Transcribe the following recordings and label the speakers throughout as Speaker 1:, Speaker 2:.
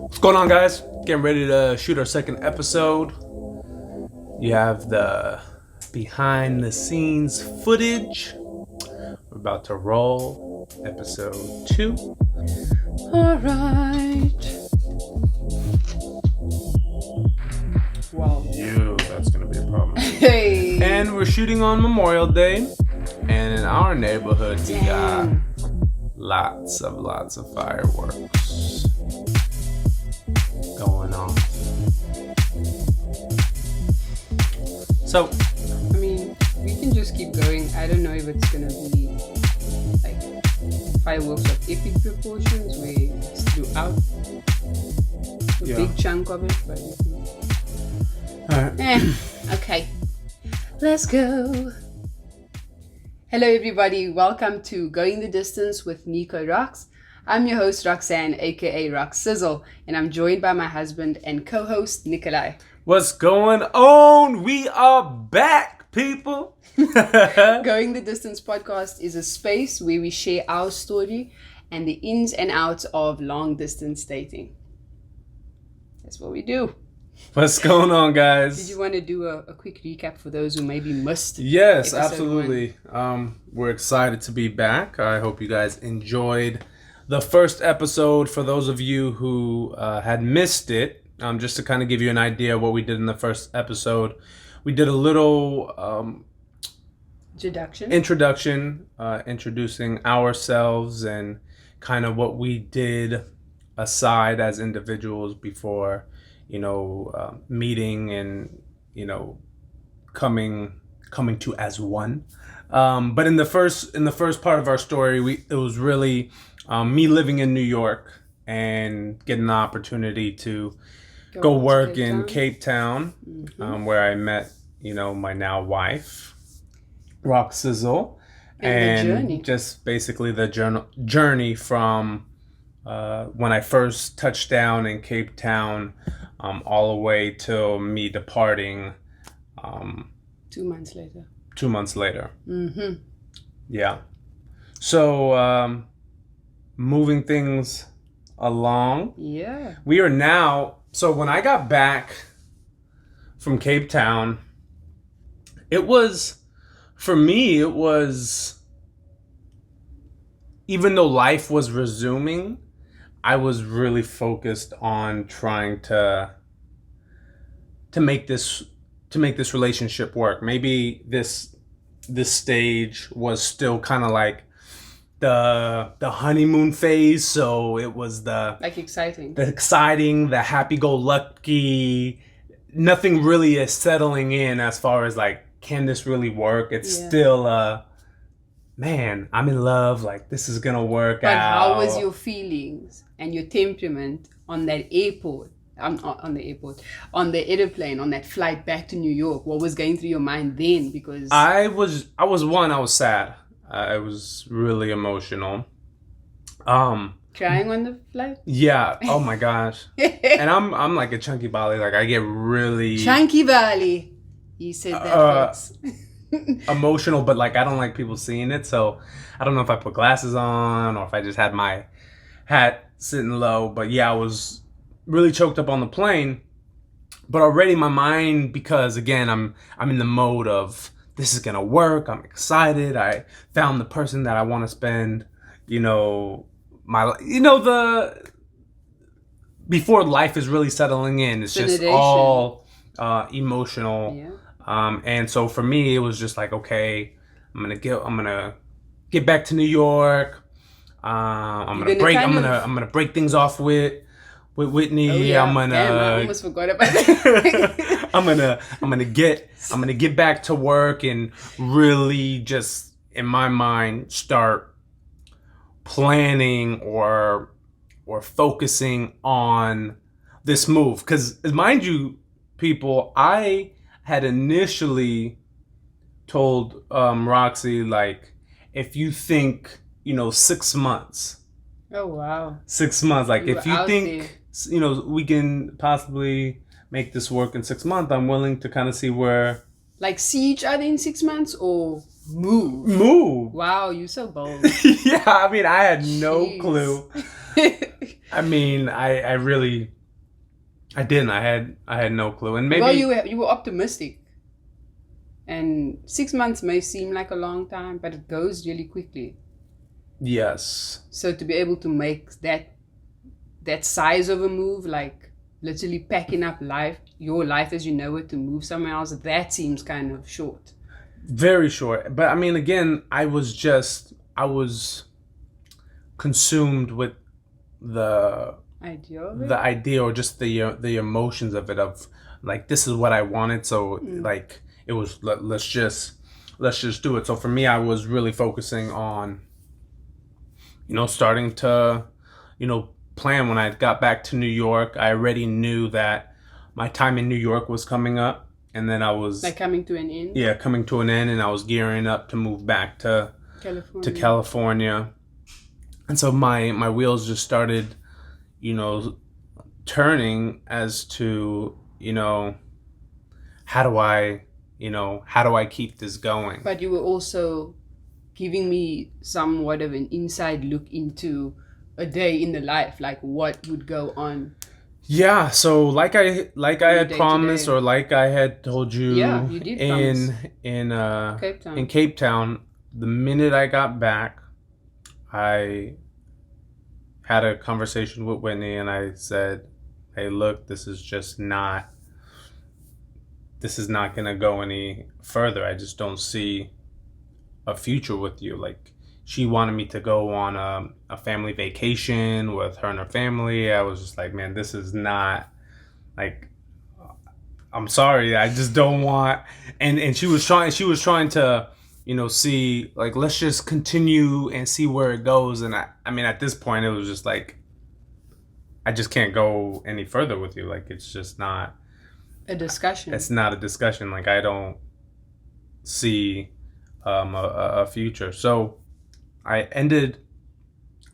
Speaker 1: What's going on, guys? Getting ready to shoot our second episode. You have the behind the scenes footage. We're about to roll episode 2.
Speaker 2: Alright. Wow.
Speaker 1: That's gonna be a problem.
Speaker 2: Hey.
Speaker 1: And we're shooting on Memorial Day. And in our neighborhood, we got lots of fireworks going on. So,
Speaker 2: I mean, we can just keep going. I don't know if it's gonna be like fireworks of epic proportions where it's throughout a big chunk of it, but
Speaker 1: alright.
Speaker 2: Okay. Let's go. Hello everybody, welcome to Going the Distance with NikoRox. I'm your host Roxanne, aka Rox Sizzle, and I'm joined by my husband and co-host Nikolai.
Speaker 1: What's going on? We are back, people.
Speaker 2: Going the Distance podcast is a space where we share our story and the ins and outs of long distance dating. That's what we do.
Speaker 1: What's going on, guys?
Speaker 2: Did you want to do a quick recap for those who maybe missed?
Speaker 1: Yes,
Speaker 2: episode
Speaker 1: absolutely. We're excited to be back. I hope you guys enjoyed the first episode. For those of you who had missed it, just to kind of give you an idea of what we did in the first episode, we did a little introduction, introducing ourselves and kind of what we did aside as individuals before, meeting and, coming to as one. But in the first part of our story, it was really me living in New York and getting the opportunity to go work in Cape Town, where I met, my now wife, Roxanne, and just basically the journey from when I first touched down in Cape Town, all the way till me departing.
Speaker 2: 2 months later.
Speaker 1: 2 months later.
Speaker 2: Mm-hmm.
Speaker 1: Yeah. So, moving things along.
Speaker 2: Yeah.
Speaker 1: We are now. So when I got back from Cape Town, for me, even though life was resuming, I was really focused on trying to make this relationship work. Maybe this stage was still kind of like the honeymoon phase, so it was the exciting, the happy-go-lucky. Nothing really is settling in as far as like, can this really work? It's still man, I'm in love, like this is gonna work out. But
Speaker 2: how was your feelings and your temperament on that airport? On the airplane, on that flight back to New York? What was going through your mind then? Because
Speaker 1: I was sad. I was really emotional.
Speaker 2: Crying on the flight?
Speaker 1: Yeah. Oh my gosh. And I'm like a chunky Bali. Like I get really
Speaker 2: chunky Bali. You said that.
Speaker 1: Emotional, but like I don't like people seeing it. So I don't know if I put glasses on or if I just had my hat sitting low. But yeah, I was really choked up on the plane. But already my mind, because again I'm in the mode of this is gonna work. I'm excited. I found the person that I want to spend, before life is really settling in. It's just all emotional.
Speaker 2: Yeah.
Speaker 1: And so for me, it was just like, okay, I'm gonna get back to New York. I'm gonna break things off with Whitney.
Speaker 2: Oh, yeah. I almost forgot about that.
Speaker 1: I'm gonna get back to work and really just in my mind start planning or focusing on this move. Because mind you, people, I had initially told Roxy, like, if you think 6 months.
Speaker 2: Oh wow.
Speaker 1: 6 months, like if you think we can possibly make this work in 6 months, I'm willing to kind of see where.
Speaker 2: Like see each other in 6 months or move?
Speaker 1: Move.
Speaker 2: Wow, you're so bold.
Speaker 1: Yeah, I mean, I had no clue. I mean, I really I didn't. I had no clue, and maybe
Speaker 2: Well, you were optimistic, and 6 months may seem like a long time, but it goes really quickly.
Speaker 1: yes,
Speaker 2: So to be able to make that size of a move, like literally packing up your life as you know it, to move somewhere else, that seems kind of short.
Speaker 1: very short. But I mean, again, I was consumed with the
Speaker 2: Idea
Speaker 1: or just the emotions of it, of like, this is what I wanted, so like it was let's just do it. So for me, I was really focusing on starting to plan. When I got back to New York, I already knew that my time in New York was coming up, and then I was
Speaker 2: like coming to an end.
Speaker 1: Yeah, coming to an end, and I was gearing up to move back to California. And so my wheels just started turning as to how do I keep this going.
Speaker 2: But you were also giving me somewhat of an inside look into a day in the life, like what would go on.
Speaker 1: Yeah, so like I had promised, or like I had told you,
Speaker 2: yeah, you did promise.
Speaker 1: In Cape Town, the minute I got back, I had a conversation with Whitney, and I said, hey, look, this is not going to go any further. I just don't see a future with you. Like, she wanted me to go on a family vacation with her and her family. I was just like, man, this is not, like, I'm sorry, I just don't want. And she was trying to see, like, let's just continue and see where it goes. And I mean, at this point, it was just like, I just can't go any further with you. Like, it's just not
Speaker 2: a discussion.
Speaker 1: It's not a discussion. Like, I don't see a future. So I ended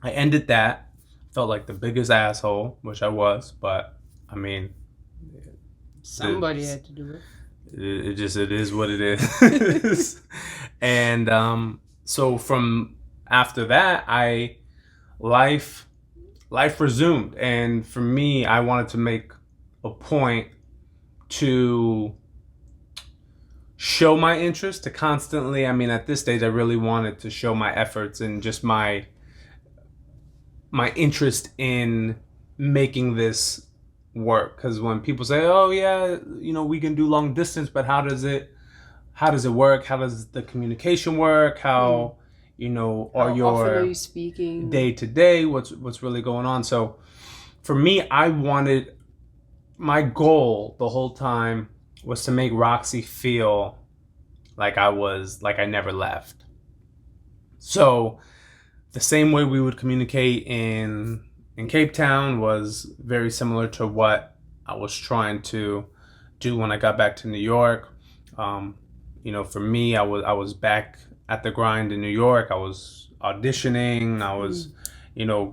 Speaker 1: that. Felt like the biggest asshole, which I was, but I mean,
Speaker 2: somebody had to do it.
Speaker 1: It is what it is. And so from after that, life resumed, and for me, I wanted to make a point to show my interest, to constantly, I mean, at this stage, I really wanted to show my efforts and just my interest in making this work. Because when people say, oh yeah, we can do long distance, but how does it work? How does the communication work? How
Speaker 2: often are you speaking
Speaker 1: day to day? What's really going on? So for me, my goal the whole time was to make Roxy feel like I never left. So the same way we would communicate in Cape Town was very similar to what I was trying to do when I got back to New York. For me, I was back at the grind in New York. I was auditioning. I was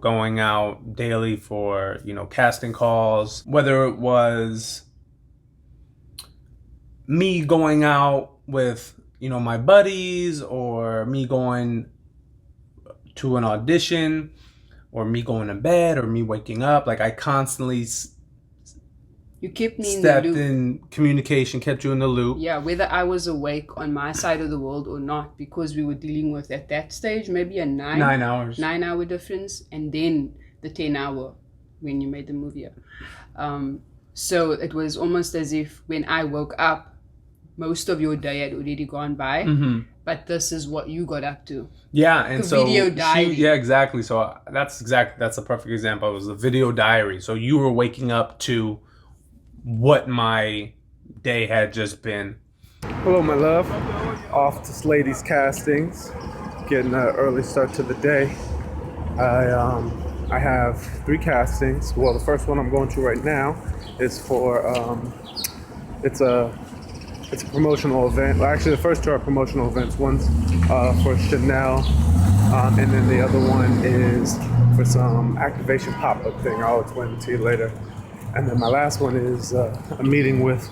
Speaker 1: going out daily for casting calls, whether it was me going out with my buddies, or me going to an audition, or me going to bed, or me waking up. Like, I constantly
Speaker 2: you kept me
Speaker 1: stepped
Speaker 2: in the loop.
Speaker 1: in communication, kept you in the loop.
Speaker 2: Yeah, whether I was awake on my side of the world or not, because we were dealing with, at that stage, maybe a 9 hour difference, and then the 10-hour when you made the movie. So it was almost as if when I woke up, most of your day had already gone by.
Speaker 1: Mm-hmm.
Speaker 2: But this is what you got up to.
Speaker 1: Yeah, and so
Speaker 2: video diary.
Speaker 1: Yeah, exactly. So that's a perfect example. It was the video diary. So you were waking up to what my day had just been.
Speaker 3: Hello, my love. Off to Slady's castings, getting an early start to the day. I have 3 castings. Well, the first one I'm going to right now is for it's a promotional event. Well, actually, the first 2 are promotional events. One's for Chanel, and then the other one is for some activation pop-up thing. I'll explain it to you later. And then my last one is a meeting with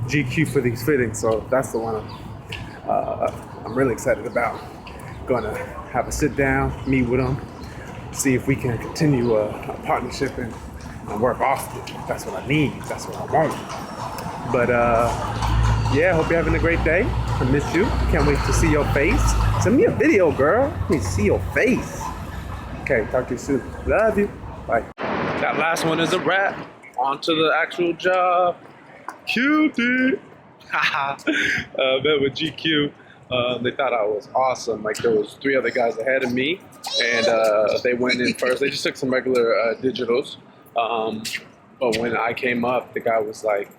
Speaker 3: GQ for these fittings. So that's the one I'm really excited about. Gonna have a sit down, meet with them, see if we can continue a partnership and and work often. That's what I need. That's what I want. But yeah, hope you're having a great day. I miss you. Can't wait to see your face. Send me a video, girl. Let me see your face. Okay, talk to you soon. Love you. Bye. That last one is a wrap. On to the actual job. Cutie. Met with GQ. They thought I was awesome. Like, there was 3 other guys ahead of me, and they went in first. They just took some regular digitals. But when I came up, the guy was like,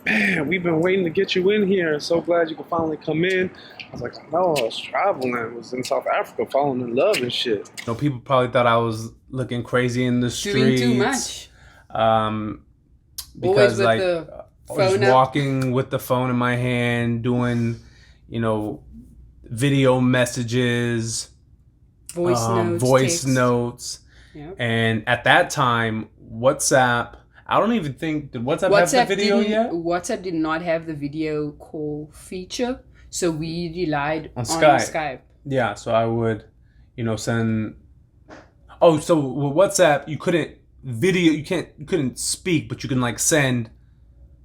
Speaker 3: "Man, we've been waiting to get you in here. So glad you could finally come in." I was like, "No, I was traveling. I was in South Africa, falling in love and shit."
Speaker 1: You know, people probably thought I was looking crazy in the streets.
Speaker 2: Doing too much.
Speaker 1: Because
Speaker 2: with
Speaker 1: like
Speaker 2: the
Speaker 1: I was
Speaker 2: phone up.
Speaker 1: walking with the phone in my hand, doing, you know, video messages, voice
Speaker 2: text.
Speaker 1: notes.
Speaker 2: Yep.
Speaker 1: And at that time, WhatsApp, I don't even think, did WhatsApp have the video yet?
Speaker 2: WhatsApp did not have the video call feature, so we relied on
Speaker 1: Skype.
Speaker 2: Skype.
Speaker 1: Yeah, so I would, you know, send. Oh, so with WhatsApp, you couldn't you couldn't speak, but you can like send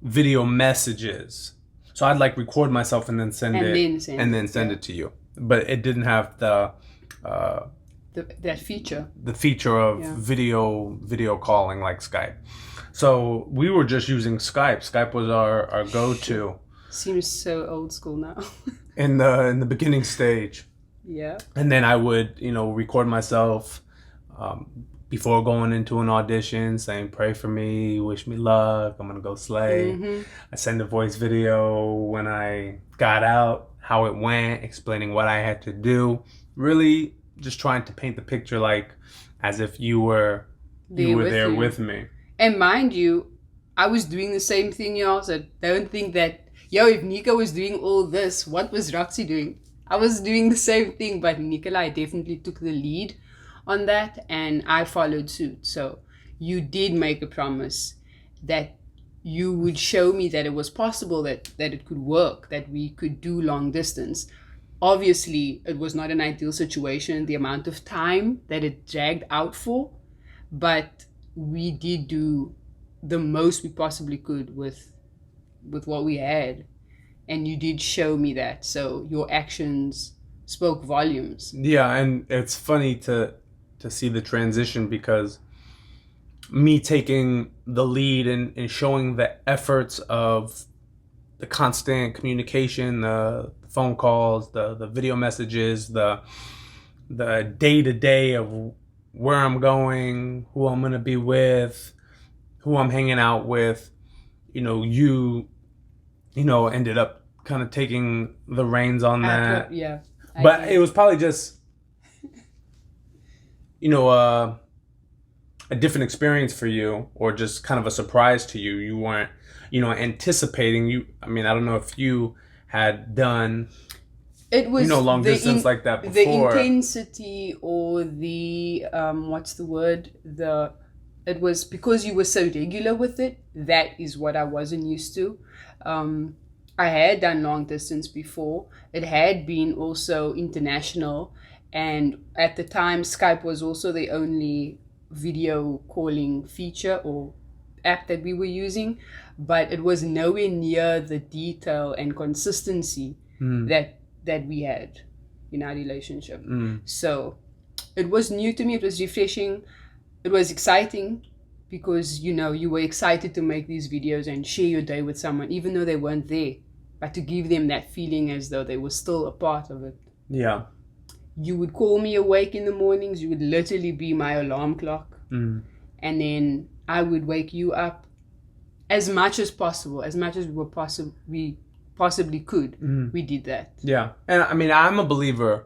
Speaker 1: video messages. So I'd like record myself and then send it to you. But it didn't have the
Speaker 2: that feature.
Speaker 1: The feature of video calling like Skype. So we were just using Skype. Skype was our go-to.
Speaker 2: Seems so old school now.
Speaker 1: in the beginning stage.
Speaker 2: Yeah.
Speaker 1: And then I would, you know, record myself before going into an audition, saying, "Pray for me, wish me luck, I'm gonna go slay."
Speaker 2: Mm-hmm.
Speaker 1: I send a voice video when I got out, how it went, explaining what I had to do. Really just trying to paint the picture like as if you were there with me.
Speaker 2: And mind you, I was doing the same thing, y'all. So don't think that, if Nico was doing all this, what was Roxy doing? I was doing the same thing, but Nikolai definitely took the lead on that, and I followed suit. So you did make a promise that you would show me that it was possible, that it could work, that we could do long distance. Obviously, it was not an ideal situation, the amount of time that it dragged out for, but we did do the most we possibly could with what we had. And you did show me that. So your actions spoke volumes.
Speaker 1: Yeah, and it's funny to see the transition, because me taking the lead and showing the efforts of the constant communication, the phone calls, the video messages, the day-to-day of where I'm going, who I'm going to be with, who I'm hanging out with, you ended up kind of taking the reins on that.
Speaker 2: Yeah.
Speaker 1: But it was probably just, a different experience for you, or just kind of a surprise to you. You weren't, anticipating. I don't know if you had done,
Speaker 2: it was
Speaker 1: long distance like that before.
Speaker 2: The intensity, or the, what's the word? It was because you were so regular with it. That is what I wasn't used to. I had done long distance before. It had been also international. And at the time, Skype was also the only video calling feature or app that we were using. But it was nowhere near the detail and consistency that we had in our relationship. So it was new to me. It was refreshing. It was exciting, because, you were excited to make these videos and share your day with someone, even though they weren't there, but to give them that feeling as though they were still a part of it.
Speaker 1: Yeah.
Speaker 2: You would call me awake in the mornings. You would literally be my alarm clock. And then I would wake you up as much as possible, as much as we possibly could. We did that.
Speaker 1: Yeah. And I'm a believer.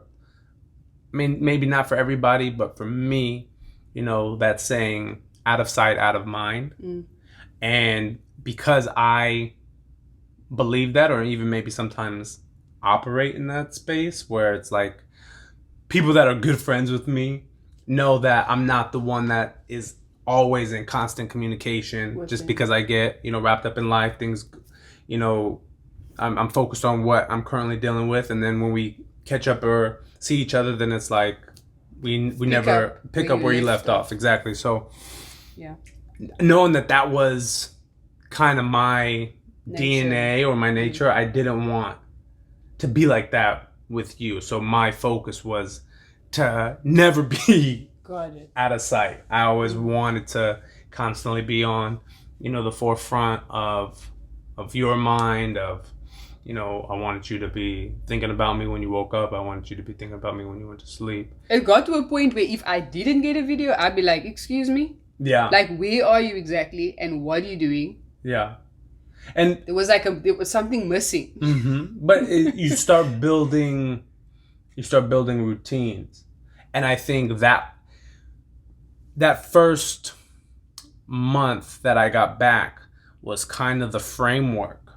Speaker 1: Maybe not for everybody, but for me, that saying, out of sight, out of mind. And because I believe that, or even maybe sometimes operate in that space where it's like people that are good friends with me know that I'm not the one that is always in constant communication with them. Because I get, wrapped up in life, things, I'm focused on what I'm currently dealing with. And then when we catch up or see each other, then it's like, we never pick up where you left off. Exactly. So,
Speaker 2: yeah,
Speaker 1: knowing that was kind of my
Speaker 2: Nature.
Speaker 1: DNA or my nature, I didn't want to be like that with you. So my focus was to never be
Speaker 2: Got it.
Speaker 1: out of sight. I always wanted to constantly be on, the forefront of your mind, of, I wanted you to be thinking about me when you woke up. I wanted you to be thinking about me when you went to sleep.
Speaker 2: It got to a point where if I didn't get a video, I'd be like, excuse me?
Speaker 1: Yeah.
Speaker 2: Like, where are you exactly? And what are you doing?
Speaker 1: Yeah. And
Speaker 2: there was something missing.
Speaker 1: But you start building routines. And I think that first month that I got back was kind of the framework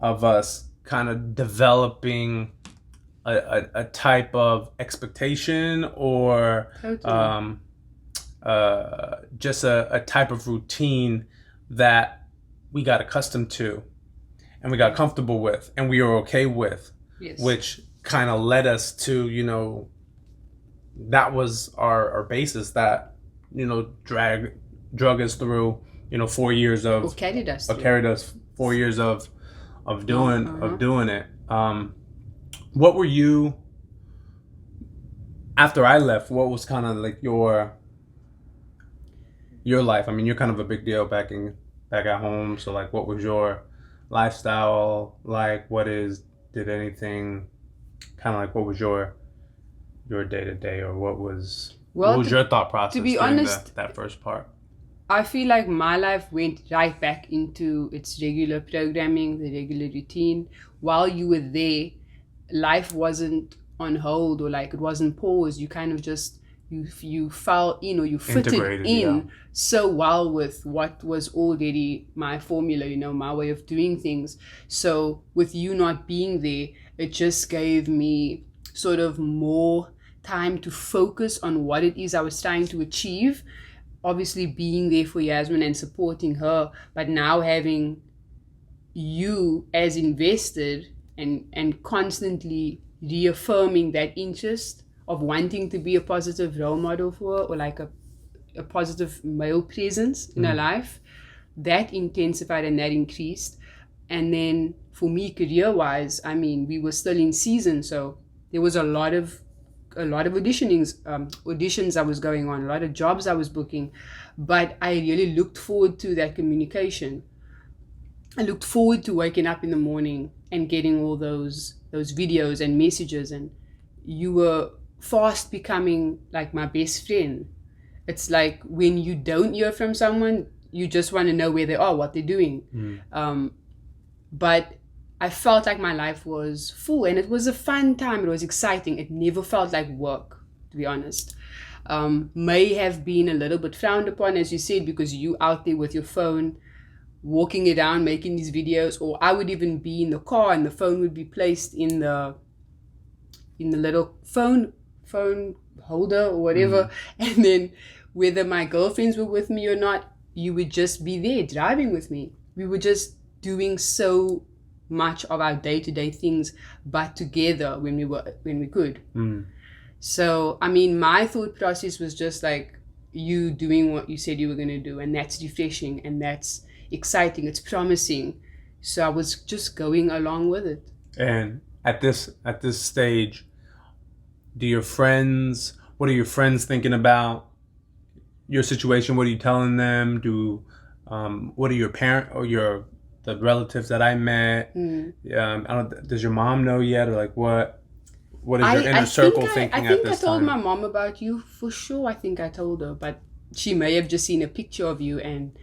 Speaker 1: of us kind of developing a type of expectation or
Speaker 2: Totally.
Speaker 1: just a type of routine that we got accustomed to and we got comfortable with and we were okay with.
Speaker 2: Yes.
Speaker 1: Which kind of led us to, that was our basis that, drug us through, 4 years of...
Speaker 2: Or carried us.
Speaker 1: Carried us 4 years of doing it. What were you... After I left, what was kind of like your life? I mean, you're kind of a big deal back at home. So, like, what was your lifestyle like? Did anything kind of like, what was your day-to-day, or what was your thought process
Speaker 2: to be
Speaker 1: during
Speaker 2: honest,
Speaker 1: that first part?
Speaker 2: I feel like my life went right back into its regular programming, the regular routine. While you were there, life wasn't on hold or like it wasn't paused. You kind of just you fell in, or you fitted in so well with what was already my formula, my way of doing things. So with you not being there, it just gave me sort of more time to focus on what it is I was trying to achieve. Obviously being there for Yasmin and supporting her, but now having you as invested and constantly reaffirming that interest of wanting to be a positive role model for her, or like a positive male presence in her life, that intensified and that increased. And then for me, career-wise, I mean, we were still in season, so there was a lot of auditions I was going on, a lot of jobs I was booking, but I really looked forward to that communication. I looked forward to waking up in the morning and getting all those videos and messages, and you were fast becoming like my best friend. It's like when you don't hear from someone, you just want to know where they are, what they're doing. But I felt like my life was full, and it was a fun time. It was exciting. It never felt like work, to be honest. May have been a little bit frowned upon, as you said, because you out there with your phone, walking around, making these videos, or I would even be in the car and the phone would be placed in the little phone holder or whatever. And then whether my girlfriends were with me or not, you would just be there driving with me. We were just doing so much of our day-to-day things, but together when we could. So I mean, my thought process was just like you doing what you said you were going to do, and that's refreshing and that's exciting, it's promising. So I was just going along with it.
Speaker 1: And at this stage, what are your friends thinking about your situation? What are you telling them? What are your parents or the relatives that I met? Does your mom know yet, or like what is your inner circle thinking at this time?
Speaker 2: I told my mom about you for sure. I think I told her, but she may have just seen a picture of you, and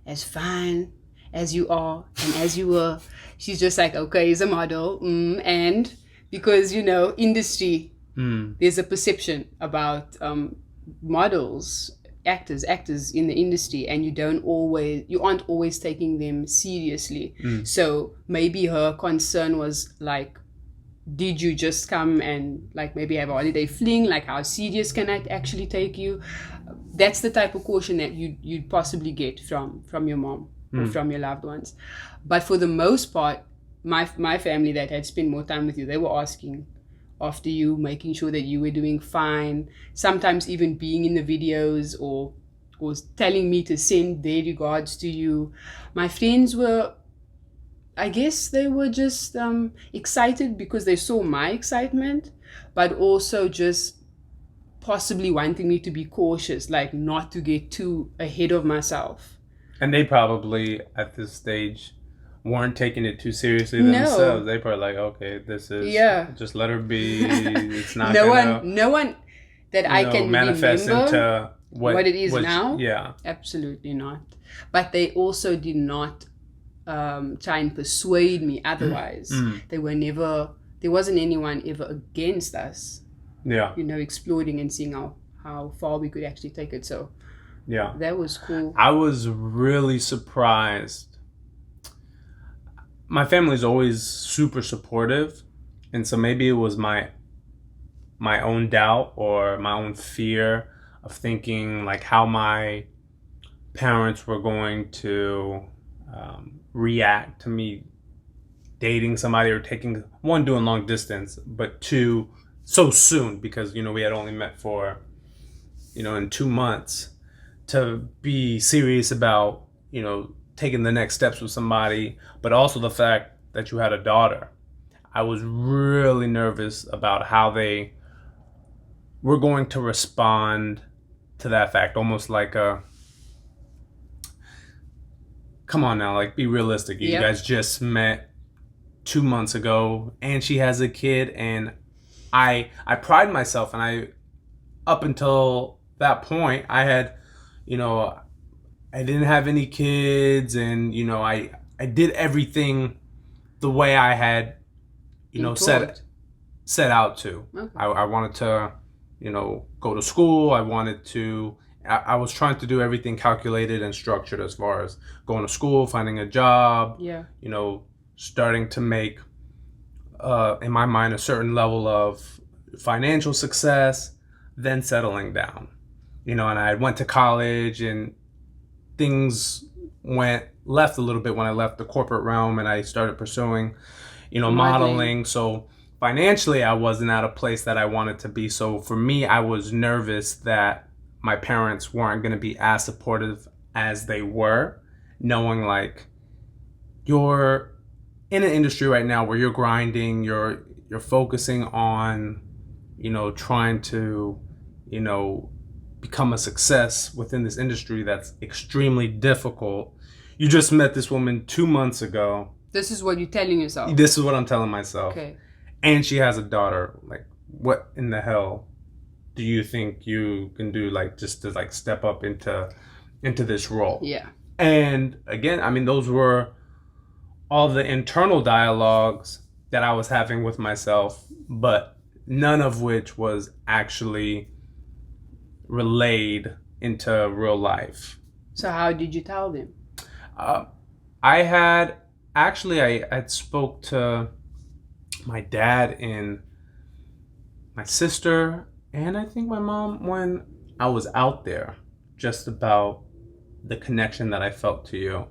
Speaker 2: as fine as you are and as you were, she's just like, okay, he's a model. And because industry, there's a perception about models, actors in the industry, and you aren't always taking them seriously. So maybe her concern was like, did you just come and like maybe have a holiday fling? Like, how serious can I actually take you? That's the type of caution that you'd possibly get from your mom or from your loved ones. But for the most part, my family that had spent more time with you, they were asking after you, making sure that you were doing fine, sometimes even being in the videos or or telling me to send their regards to you. My friends were, I guess they were just excited because they saw my excitement, but also just possibly wanting me to be cautious, like not to get too ahead of myself.
Speaker 1: And they probably, at this stage, weren't taking it too seriously
Speaker 2: No.
Speaker 1: themselves. They probably like, okay, this is, just let her be. It's not
Speaker 2: no
Speaker 1: gonna,
Speaker 2: one that I can
Speaker 1: manifest
Speaker 2: remember
Speaker 1: into
Speaker 2: what it is now.
Speaker 1: Yeah.
Speaker 2: Absolutely not. But they also did not try and persuade me otherwise. They were never, there wasn't anyone ever against us,
Speaker 1: Yeah.
Speaker 2: exploring and seeing how far we could actually take it. So
Speaker 1: Yeah.
Speaker 2: that was cool.
Speaker 1: I was really surprised. My family's always super supportive, and so maybe it was my own doubt or my own fear of thinking like how my parents were going to react to me dating somebody or taking doing long distance, but two, so soon, because we had only met for in 2 months, to be serious about taking the next steps with somebody, but also the fact that you had a daughter. I was really nervous about how they were going to respond to that fact, almost like come on now, like, be realistic. You guys just met 2 months ago, and she has a kid, and I pride myself, and up until that point, I had, I didn't have any kids, and I did everything the way I had set out to.
Speaker 2: Okay.
Speaker 1: I wanted to go to school. I was trying to do everything calculated and structured, as far as going to school, finding a job, starting to make in my mind a certain level of financial success, then settling down. And I went to college, and things went left a little bit when I left the corporate realm and I started pursuing, modeling. So financially, I wasn't at a place that I wanted to be. So for me, I was nervous that my parents weren't going to be as supportive as they were, knowing like, you're in an industry right now where you're grinding, you're focusing on, trying to, become a success within this industry that's extremely difficult. You just met this woman 2 months ago.
Speaker 2: This is what you're telling yourself.
Speaker 1: This is what I'm telling myself.
Speaker 2: Okay.
Speaker 1: And she has a daughter. Like, what in the hell do you think you can do, like, just to like step up into this role?
Speaker 2: Yeah.
Speaker 1: And again, I mean, those were all the internal dialogues that I was having with myself, but none of which was actually relayed into real life.
Speaker 2: So how did you tell them?
Speaker 1: I had spoke to my dad and my sister, and I think my mom, when I was out there, just about the connection that I felt to you.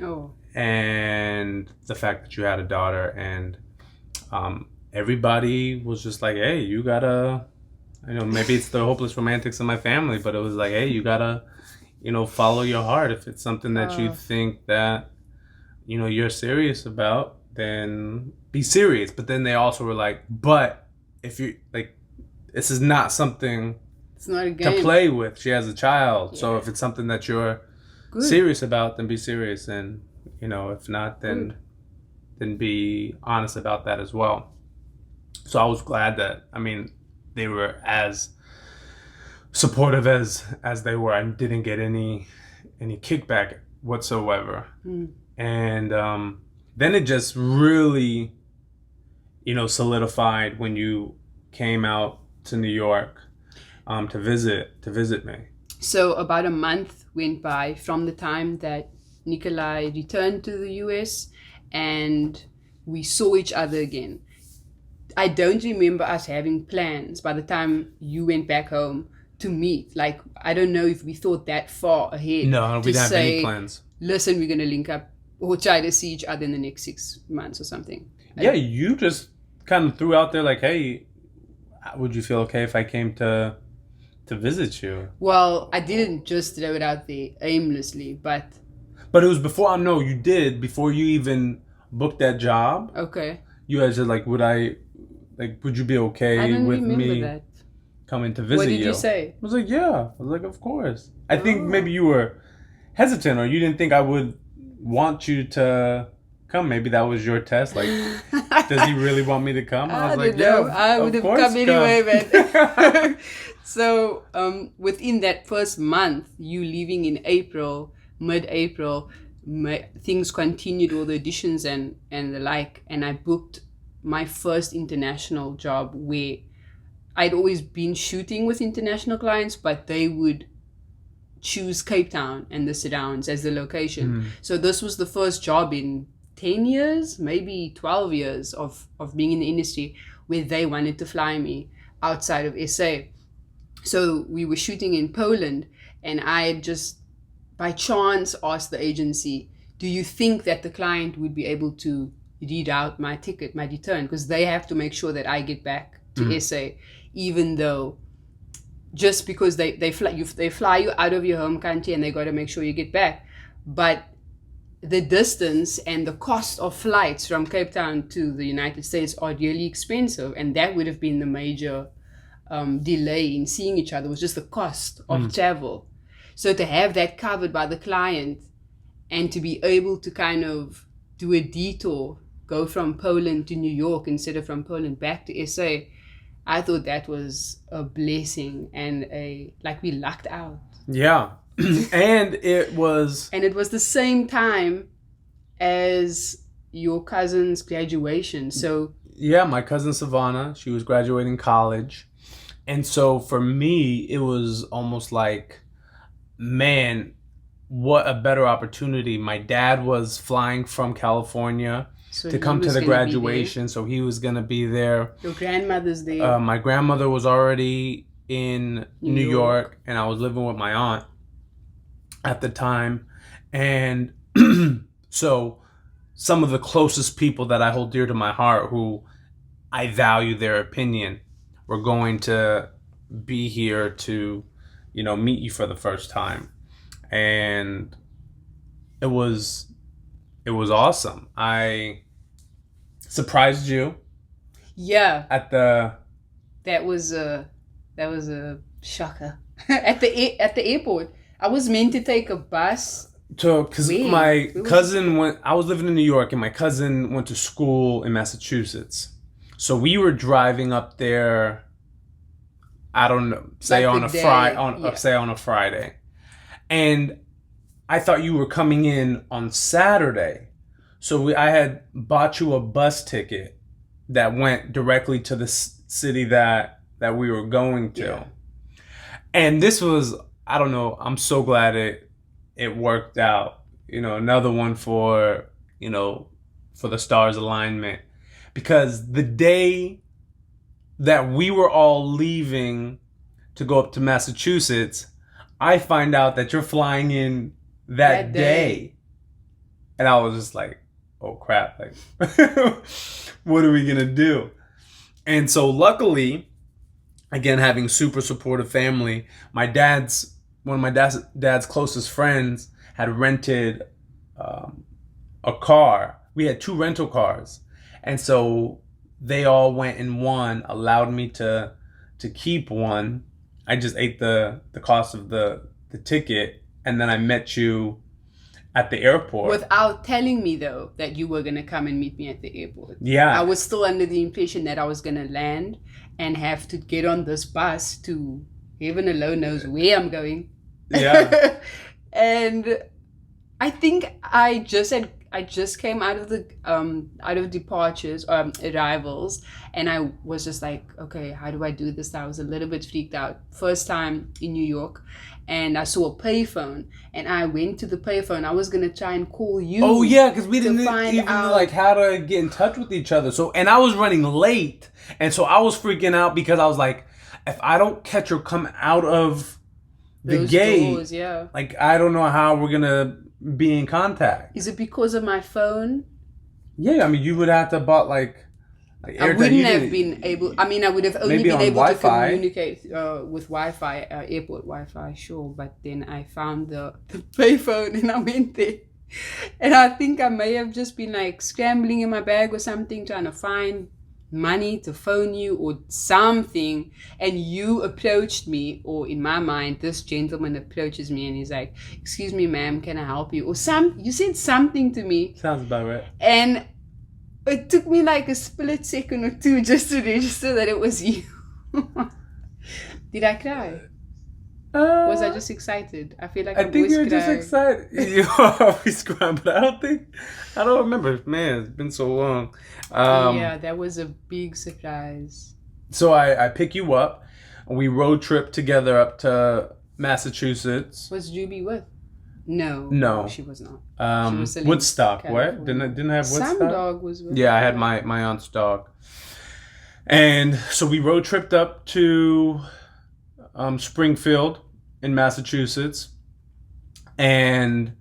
Speaker 2: Oh.
Speaker 1: And the fact that you had a daughter, and everybody was just like, hey, you gotta, maybe it's the hopeless romantics in my family, but it was like, hey, you gotta, follow your heart. If it's something that you think that, you're serious about, then be serious. But then they also were like, but if you, like, this is not something
Speaker 2: it's not a game
Speaker 1: to play with. She has a child.
Speaker 2: Yeah.
Speaker 1: So if it's something that you're
Speaker 2: Good.
Speaker 1: serious about, then be serious. And, if not, then be honest about that as well. So I was glad that, they were as supportive as they were. I didn't get any kickback whatsoever. And then it just really, solidified when you came out to New York to visit me.
Speaker 2: So about a month went by from the time that Nikolai returned to the US and we saw each other again. I don't remember us having plans by the time you went back home to meet. Like, I don't know if we thought that far ahead.
Speaker 1: No, we didn't have any plans.
Speaker 2: Listen, we're going to link up or try to see each other in the next 6 months or something.
Speaker 1: Yeah, you just kind of threw out there like, hey, would you feel okay if I came to to visit you.
Speaker 2: Well, I didn't just throw it out there aimlessly, but
Speaker 1: But it was before. I know you did before you even booked that job.
Speaker 2: okay.
Speaker 1: You guys said like, would you be okay
Speaker 2: I don't
Speaker 1: with
Speaker 2: remember
Speaker 1: me
Speaker 2: that.
Speaker 1: coming to visit
Speaker 2: What did
Speaker 1: you?
Speaker 2: you say?
Speaker 1: I was like, yeah. I was like, of course. I think
Speaker 2: Oh.
Speaker 1: maybe you were hesitant, or you didn't think I would want you to come. Maybe that was your test. Like, does he really want me to come? I was like,
Speaker 2: don't know.
Speaker 1: yeah,
Speaker 2: I would have come anyway, man. So, within that first month, you leaving in April, mid-April, things continued, all the auditions and the like, and I booked my first international job where I'd always been shooting with international clients, but they would choose Cape Town and the surrounds as the location. So this was the first job in 10 years, maybe 12 years of being in the industry where they wanted to fly me outside of SA. So we were shooting in Poland, and I had just by chance asked the agency, do you think that the client would be able to read out my ticket, my return? Because they have to make sure that I get back to SA, even though just because they fly you out of your home country and they got to make sure you get back. But the distance and the cost of flights from Cape Town to the United States are really expensive, and that would have been the major delay in seeing each other, was just the cost of travel. So to have that covered by the client and to be able to kind of do a detour, go from Poland to New York instead of from Poland back to SA, I thought that was a blessing and we lucked out.
Speaker 1: Yeah. And it was
Speaker 2: the same time as your cousin's graduation. So
Speaker 1: yeah, my cousin Savannah, she was graduating college. And so for me, it was almost like, man, what a better opportunity. My dad was flying from California to come to the graduation, so he was going to be there.
Speaker 2: Your grandmother's there.
Speaker 1: My grandmother was already in New York, and I was living with my aunt at the time. And so some of the closest people that I hold dear to my heart, who I value their opinion, were going to be here to, meet you for the first time. And it was awesome. I surprised you.
Speaker 2: Yeah.
Speaker 1: At the
Speaker 2: That was a shocker. at the airport. I was meant to take a bus.
Speaker 1: Because my cousin went, I was living in New York, and my cousin went to school in Massachusetts. So we were driving up there, I don't know, say on a Friday. And I thought you were coming in on Saturday. So I had bought you a bus ticket that went directly to the city that we were going to.
Speaker 2: Yeah.
Speaker 1: And this was, I don't know, I'm so glad it worked out. Another one for the stars alignment. Because the day that we were all leaving to go up to Massachusetts, I find out that you're flying in that day. And I was just like, oh crap, like what are we gonna do? And so luckily, again, having super supportive family, one of my dad's closest friends had rented a car. We had 2 rental cars. And so they all went in one, allowed me to keep one. I just ate the cost of the ticket, and then I met you at the airport.
Speaker 2: Without telling me, though, that you were going to come and meet me at the airport.
Speaker 1: Yeah.
Speaker 2: I was still under the impression that I was going to land and have to get on this bus to heaven alone knows where I'm going.
Speaker 1: Yeah.
Speaker 2: And I think I just came out of departures, arrivals, and I was just like, okay, how do I do this? I was a little bit freaked out. First time in New York, and I saw a payphone, and I went to the payphone. I was gonna try and call you.
Speaker 1: Oh yeah, because we didn't even
Speaker 2: out
Speaker 1: know how to get in touch with each other. So, and I was running late, and so I was freaking out because I was like, if I don't catch her come out of the
Speaker 2: those
Speaker 1: gate,
Speaker 2: doors, yeah.
Speaker 1: like I don't know how we're gonna be in contact.
Speaker 2: Is it because of my phone?
Speaker 1: Yeah, I mean, you would have to bought like Like
Speaker 2: I
Speaker 1: AirTag,
Speaker 2: wouldn't
Speaker 1: you
Speaker 2: have
Speaker 1: didn't-
Speaker 2: been able. I mean, I would have only
Speaker 1: Maybe
Speaker 2: been
Speaker 1: on
Speaker 2: able
Speaker 1: Wi-Fi.
Speaker 2: to communicate with Wi-Fi, airport Wi-Fi, sure. But then I found the payphone and I went there, and I think I may have just been like scrambling in my bag or something, trying to find money to phone you or something, and you approached me, or in my mind this gentleman approaches me and he's like, excuse me ma'am, can I help you, or you said something to me,
Speaker 1: Sounds about right.
Speaker 2: and it took me like a split second or two just to register that it was you. Did I cry? Was I just excited? I feel like I
Speaker 1: think you were
Speaker 2: always
Speaker 1: just
Speaker 2: cry.
Speaker 1: excited. You always cry, but I don't remember. Man, it's been so long.
Speaker 2: Yeah, that was a big surprise.
Speaker 1: So I pick you up, and we road trip together up to Massachusetts.
Speaker 2: Was Juby with? No.
Speaker 1: No.
Speaker 2: She was not. She was still in
Speaker 1: Woodstock. What?
Speaker 2: California.
Speaker 1: Didn't have Woodstock?
Speaker 2: Some dog was with
Speaker 1: Yeah, I
Speaker 2: her.
Speaker 1: had my aunt's dog. And so we road tripped up to Springfield in Massachusetts. And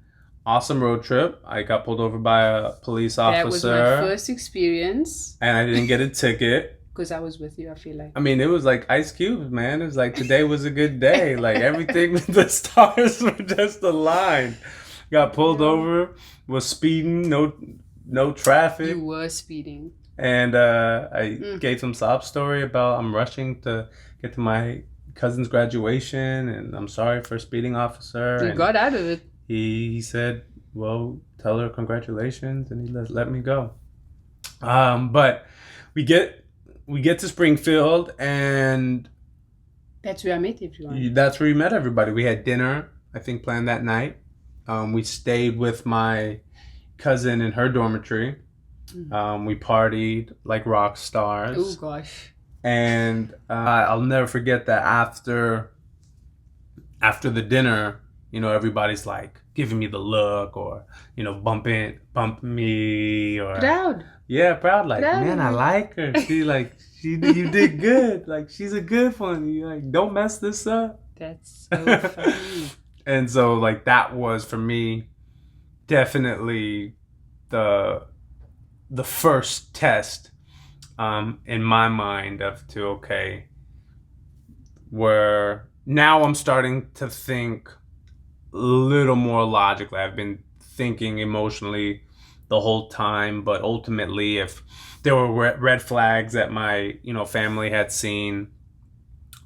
Speaker 1: awesome road trip. I got pulled over by a police officer.
Speaker 2: That was my first experience.
Speaker 1: And I didn't get a ticket.
Speaker 2: Because I was with you, I feel like.
Speaker 1: I mean, it was like Ice Cube, man. It was like, today was a good day. Like, everything, the stars were just aligned. Got pulled over, was speeding, no traffic.
Speaker 2: You were speeding.
Speaker 1: And I gave some sob story about I'm rushing to get to my cousin's graduation, and I'm sorry for speeding, officer.
Speaker 2: You
Speaker 1: And
Speaker 2: got out of it.
Speaker 1: he said, well, tell her congratulations, and he let me go. But we get to Springfield, and
Speaker 2: That's where I met everyone.
Speaker 1: that's where we met everybody. We had dinner, I think, planned that night. We stayed with my cousin in her dormitory. We partied like rock stars.
Speaker 2: Oh gosh.
Speaker 1: And I'll never forget that after the dinner, you know, everybody's like giving me the look, or, you know, bumping me, or
Speaker 2: Proud.
Speaker 1: yeah, proud. Like,
Speaker 2: Proud.
Speaker 1: man, I like her. You did good. Like, she's a good one. You like, don't mess this up.
Speaker 2: That's so funny.
Speaker 1: And so, like, that was for me definitely the first test in my mind okay, where now I'm starting to think a little more logically. I've been thinking emotionally the whole time, but ultimately, if there were red flags that my, you know, family had seen,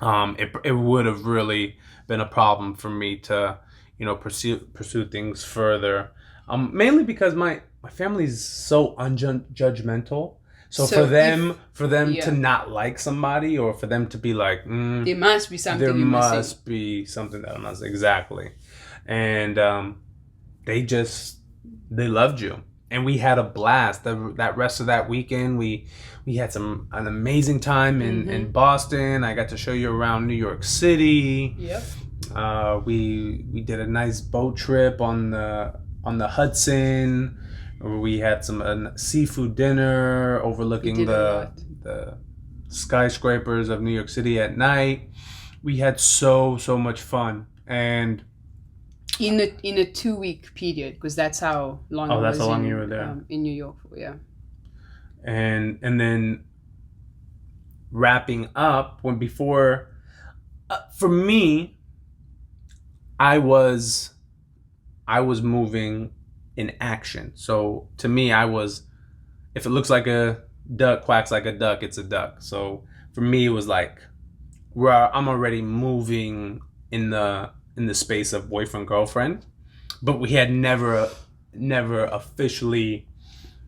Speaker 1: it would have really been a problem for me to, you know, pursue things further. Mainly because my family's so unjudgmental. So for them
Speaker 2: yeah.
Speaker 1: to not like somebody, or for them to be like,
Speaker 2: There must be something
Speaker 1: there
Speaker 2: you're missing.
Speaker 1: must be something that I'm not, exactly. And they loved you, and we had a blast. That rest of that weekend, we had an amazing time in Boston. I got to show you around New York City.
Speaker 2: Yep.
Speaker 1: We did a nice boat trip on the Hudson. We had some seafood dinner overlooking the skyscrapers of New York City at night. We had so much fun. And
Speaker 2: in a 2-week period, because that's how long.
Speaker 1: Oh,
Speaker 2: I
Speaker 1: that's
Speaker 2: was
Speaker 1: how long you were there.
Speaker 2: In New York. Yeah.
Speaker 1: And then wrapping up, for me, I was moving in action. So to me, if it looks like a duck, quacks like a duck, it's a duck. So for me, it was like, where I'm already moving in the space of boyfriend girlfriend, but we had never officially,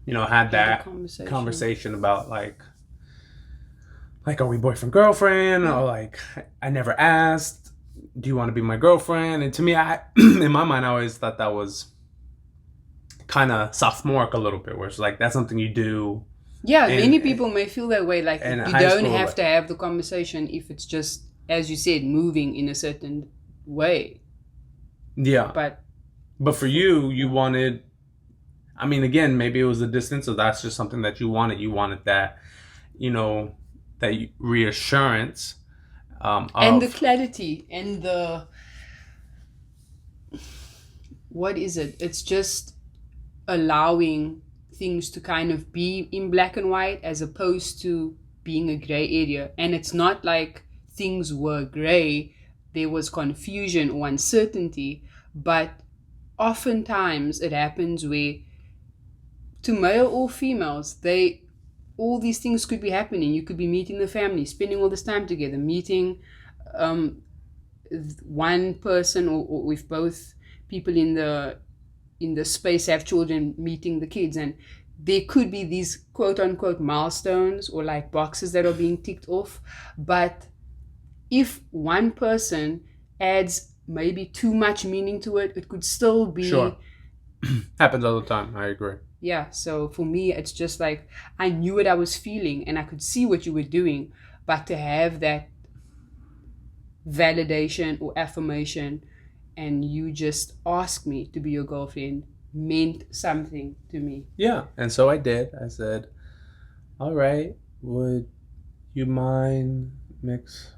Speaker 1: you know, had that conversation about like are we boyfriend girlfriend, or like, I never asked, do you want to be my girlfriend? And to me, in my mind, I always thought that was kind of sophomoric a little bit, where it's like, that's something you do.
Speaker 2: Yeah, many people may feel that way. Like,
Speaker 1: in
Speaker 2: you
Speaker 1: high
Speaker 2: don't
Speaker 1: school,
Speaker 2: have to have the conversation if it's just, as you said, moving in a certain way.
Speaker 1: Yeah.
Speaker 2: But
Speaker 1: for you wanted, I mean, again, maybe it was the distance, or that's just something that you wanted. You wanted that, you know, that reassurance.
Speaker 2: And the clarity and the, what is it? It's just allowing things to kind of be in black and white as opposed to being a gray area. And it's not like things were gray, there was confusion or uncertainty, but oftentimes it happens where, to male or females, all these things could be happening. You could be meeting the family, spending all this time together, meeting one person, or if both people in the space have children, meeting the kids, and there could be these quote unquote milestones or like boxes that are being ticked off. But if one person adds maybe too much meaning to it, it could still be...
Speaker 1: Sure. Happens all the time. I agree.
Speaker 2: Yeah, so for me, it's just like I knew what I was feeling and I could see what you were doing, but to have that validation or affirmation and you just ask me to be your girlfriend meant something to me.
Speaker 1: Yeah, and so I did. I said, all right, would you mind, mix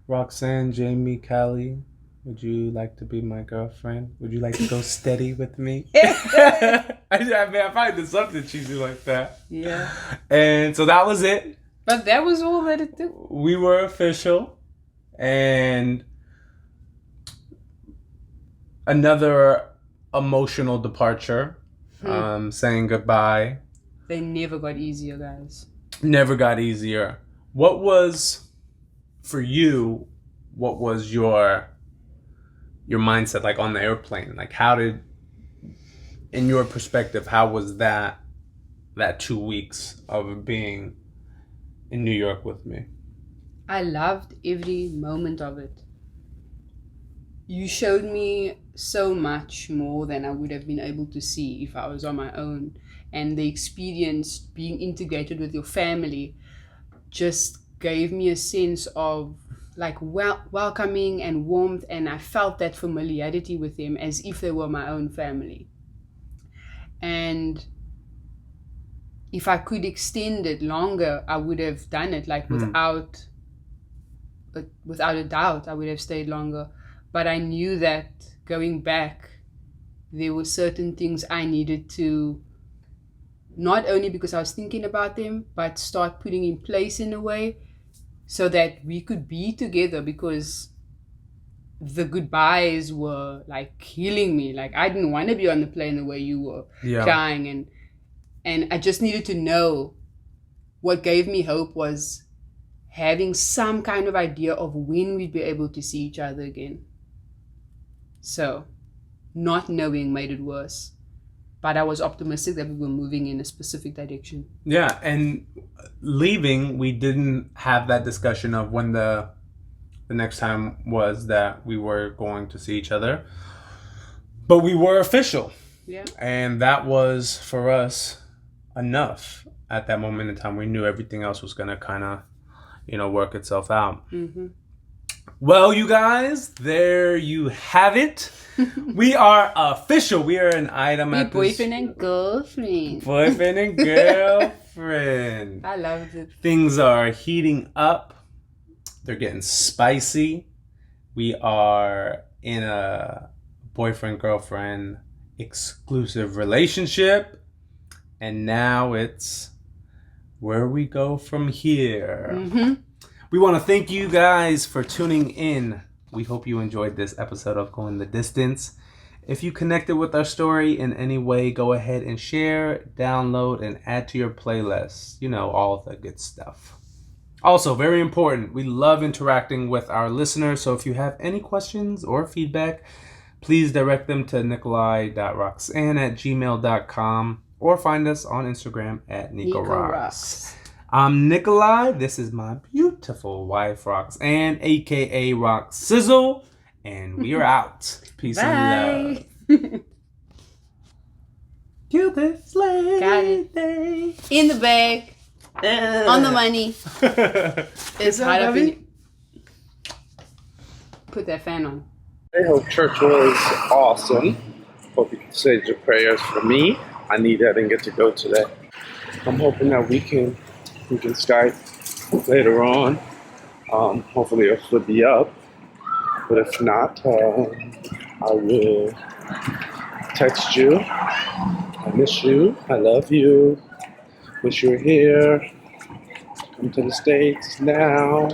Speaker 1: Roxanne, Jamie, Callie? Would you like to be my girlfriend? Would you like to go steady with me? I find it something cheesy like that.
Speaker 2: Yeah.
Speaker 1: And so that was it.
Speaker 2: But that was all that it took.
Speaker 1: We were official. And another emotional departure, saying goodbye.
Speaker 2: They never got easier, guys.
Speaker 1: Never got easier. What was, for you, what was your mindset like on the airplane? Like, how did, in your perspective, how was that 2 weeks of being in New York with me?
Speaker 2: I loved every moment of it. You showed me so much more than I would have been able to see if I was on my own. And the experience being integrated with your family just gave me a sense of like welcoming and warmth, and I felt that familiarity with them as if they were my own family. And if I could extend it longer, I would have done it, like without a doubt, I would have stayed longer. But I knew that going back, there were certain things I needed to, not only because I was thinking about them, but start putting in place in a way so that we could be together, because the goodbyes were like killing me. Like, I didn't want to be on the plane the way you were crying, and I just needed to know. What gave me hope was having some kind of idea of when we'd be able to see each other again. So not knowing made it worse, but I was optimistic that we were moving in a specific direction.
Speaker 1: Yeah, and leaving, we didn't have that discussion of when the next time was that we were going to see each other, but we were official.
Speaker 2: Yeah. And
Speaker 1: that was, for us, enough at that moment in time. We knew everything else was going to kind of, work itself out. Mm-hmm. Well, you guys, there you have it. We are official. We are an item at
Speaker 2: boyfriend and girlfriend.
Speaker 1: Boyfriend and girlfriend.
Speaker 2: I loved it.
Speaker 1: Things are heating up. They're getting spicy. We are in a boyfriend-girlfriend exclusive relationship. And now it's where we go from here. Mm-hmm. We want to thank you guys for tuning in. We hope you enjoyed this episode of Going the Distance. If you connected with our story in any way, go ahead and share, download, and add to your playlist. All of the good stuff. Also, very important, we love interacting with our listeners. So if you have any questions or feedback, please direct them to nikolai.roxanne@gmail.com or find us on Instagram at NikoRox. I'm Nikolai. This is my beautiful wife, Roxanne, a.k.a. Rock Sizzle. And we are out. Peace and love. Cupid's lady.
Speaker 2: Got it. In the bag. On the money. It's hot up in. Put that fan on.
Speaker 3: I hope church was awesome. Hope you can say your prayers for me. I didn't get to go today. I'm hoping that we can Skype later on. Hopefully it'll be up. But if not, I will text you I miss you. I love you. Wish you were here. Come to the States now.